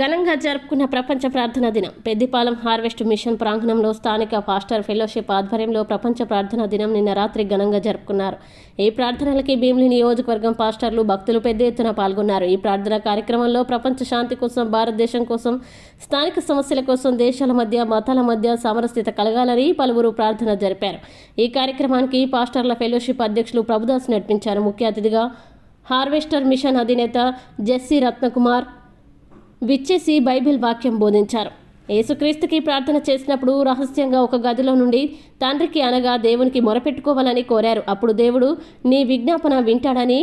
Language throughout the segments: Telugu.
ఘనంగా జరుపుకున్న ప్రపంచ ప్రార్థనా దినం పెద్దిపాలెం హార్వెస్ట్ మిషన్ ప్రాంగణంలో స్థానిక పాస్టర్ ఫెలోషిప్ ఆధ్వర్యంలో ప్రపంచ ప్రార్థనా దినం నిన్న రాత్రి ఘనంగా జరుపుకున్నారు. ఈ ప్రార్థనలకి భీమిలి నియోజకవర్గం పాస్టర్లు, భక్తులు పెద్ద ఎత్తున పాల్గొన్నారు. ఈ ప్రార్థనా కార్యక్రమంలో ప్రపంచ శాంతి కోసం, భారతదేశం కోసం, స్థానిక సమస్యల కోసం, దేశాల మధ్య, మతాల మధ్య సామరస్యత కలగాలని పలువురు ప్రార్థన జరిపారు. ఈ కార్యక్రమానికి పాస్టర్ల ఫెలోషిప్ అధ్యక్షులు ప్రభుదాస్ నడిపించారు. ముఖ్య అతిథిగా హార్వెస్టర్ మిషన్ అధినేత జెస్సీ రత్నకుమార్ విచ్చేసి బైబిల్ వాక్యం బోధించారు. యేసుక్రీస్తుకి ప్రార్థన చేసినప్పుడు రహస్యంగా ఒక గదిలో నుండి తండ్రికి అనగా దేవునికి మొరపెట్టుకోవాలని కోరారు. అప్పుడు దేవుడు నీ విజ్ఞాపన వింటాడని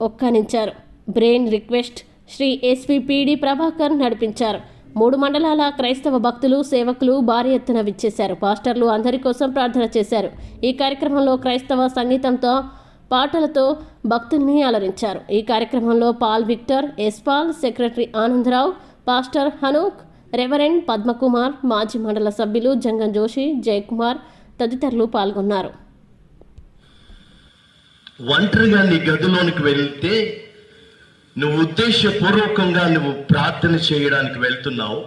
ఒక్కనించారు. బ్రెయిన్ రిక్వెస్ట్ శ్రీ ఎస్విపిడి ప్రభాకర్ నడిపించారు. 3 మండలాల క్రైస్తవ భక్తులు, సేవకులు భారీ ఎత్తున విచ్చేశారు. పాస్టర్లు అందరి కోసం ప్రార్థన చేశారు. ఈ కార్యక్రమంలో క్రైస్తవ సంగీతంతో, పాటలతో భక్తుల్ని అలరించారు. ఈ కార్యక్రమంలో Paul Victor, S Paul, secretary Anandarao, pastor Hanok, reverend Padmakumar, మాజీ మండల సభ్యులు జంగం జోషి, జయకుమార్ తదితరులు పాల్గొన్నారు. ఒంటరిగా నీ గదిలోనికి వెళ్తే నువ్వు ఉద్దేశపూర్వకంగా నువ్వు ప్రార్థన చేయడానికి వెళ్తున్నావు,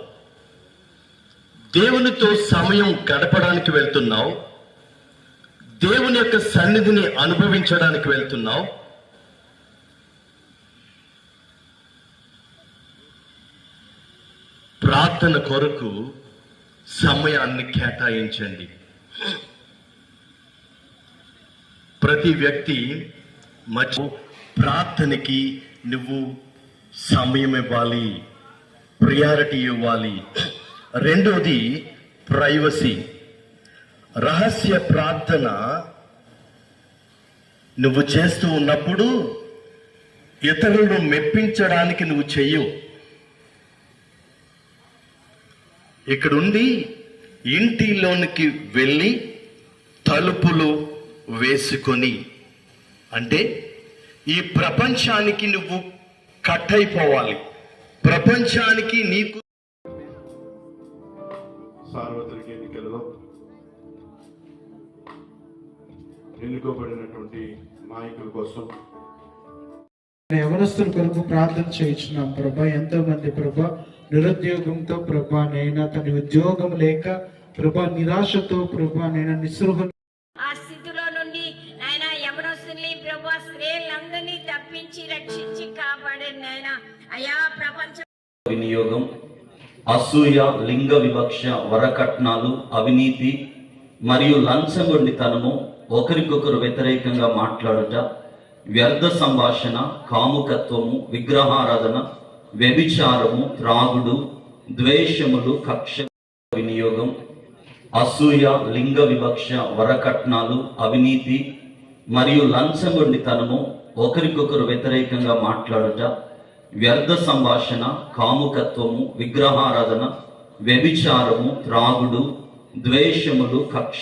దేవునితో సమయం గడపడానికి వెళ్తున్నావు, దేవుని యొక్క సన్నిధిని అనుభవించడానికి వెళ్తున్నావు. ప్రార్థన కొరకు సమయాన్ని కేటాయించండి. ప్రతి వ్యక్తి ప్రార్థనకి నువ్వు సమయం ఇవ్వాలి, ప్రియారిటీ ఇవ్వాలి. రెండోది ప్రైవసీ. రహస్య ప్రార్థన నువ్వు చేస్తూ ఉన్నప్పుడు ఇతరులను మెప్పించడానికి నువ్వు చెయ్యవు. ఇక్కడుండి ఇంటిలోనికి వెళ్ళి తలుపులు వేసుకొని, అంటే ఈ ప్రపంచానికి నువ్వు కట్ అయిపోవాలి. ప్రపంచానికి నీకు సార్వత్రిక ఎన్నికలలో ఎన్నుకోబడినటువంటి నాయకుల కోసం యవనస్తుల కొరకు ప్రార్థన చేయించున్నాం ప్రభా. ఎంతో మంది ప్రభా నిరుద్యోగంతో ప్రభా నైనా తన ఉద్యోగం లేక ప్రభా నిరాశతో ప్రభా నైనా నిస్పృహ ఆ స్థితిలో నుండి ఆయన యవనస్తుల్ని ప్రభా స్త్రీలందరినీ తప్పించి రక్షించి కాపాడండి నాయన. అయా ప్రపంచ వినియోగం, అసూయ, లింగ వివక్ష, వరకట్నాలు, అవినీతి మరియు లంచగొండితనము, ఒకరికొకరు వ్యతిరేకంగా మాట్లాడుట, వ్యర్థ సంభాషణ, కాముకత్వము, విగ్రహారాధన, వ్యభిచారము, త్రాగుడు, ద్వేషములు, కక్ష వినియోగం, అసూయ, లింగ వివక్ష, వరకట్నాలు, అవినీతి మరియు లంచగొండితనము, ఒకరికొకరు వ్యతిరేకంగా మాట్లాడుట, వ్యర్థ సంభాషణ, కాముకత్వము, విగ్రహారాధన, వ్యభిచారము, త్రాగుడు, ద్వేషములు, కక్ష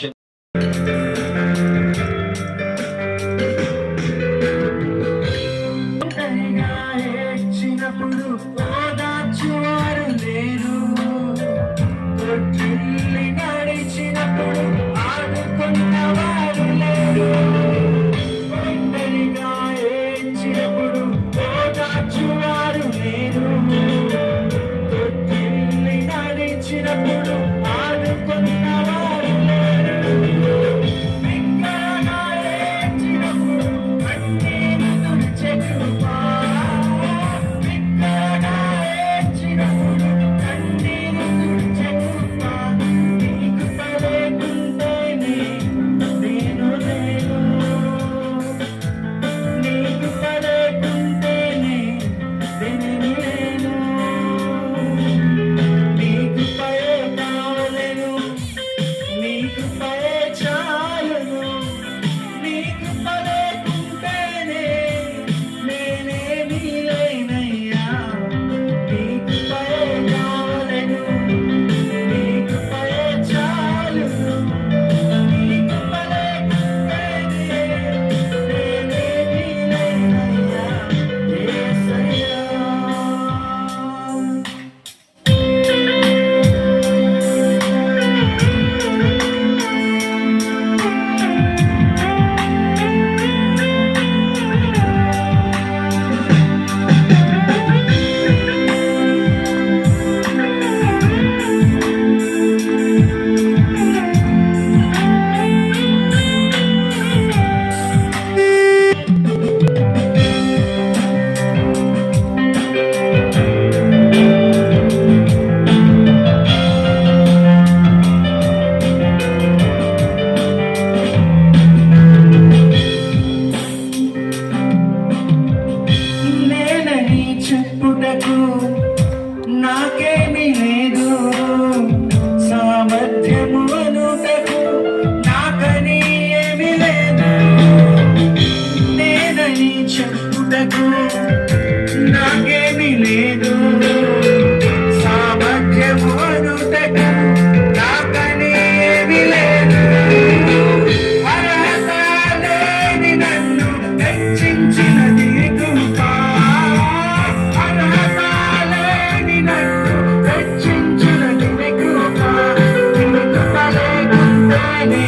పొందుటకు నాకేమి లేదు, సామర్థ్యము అనుటకు నాకని ఏమి లేదు. అర్హత లేని నన్ను హెచ్చించినది కృప, అర్హత లేని నన్ను హెచ్చించినది కృప. నిన్ను కృప లేకుండానే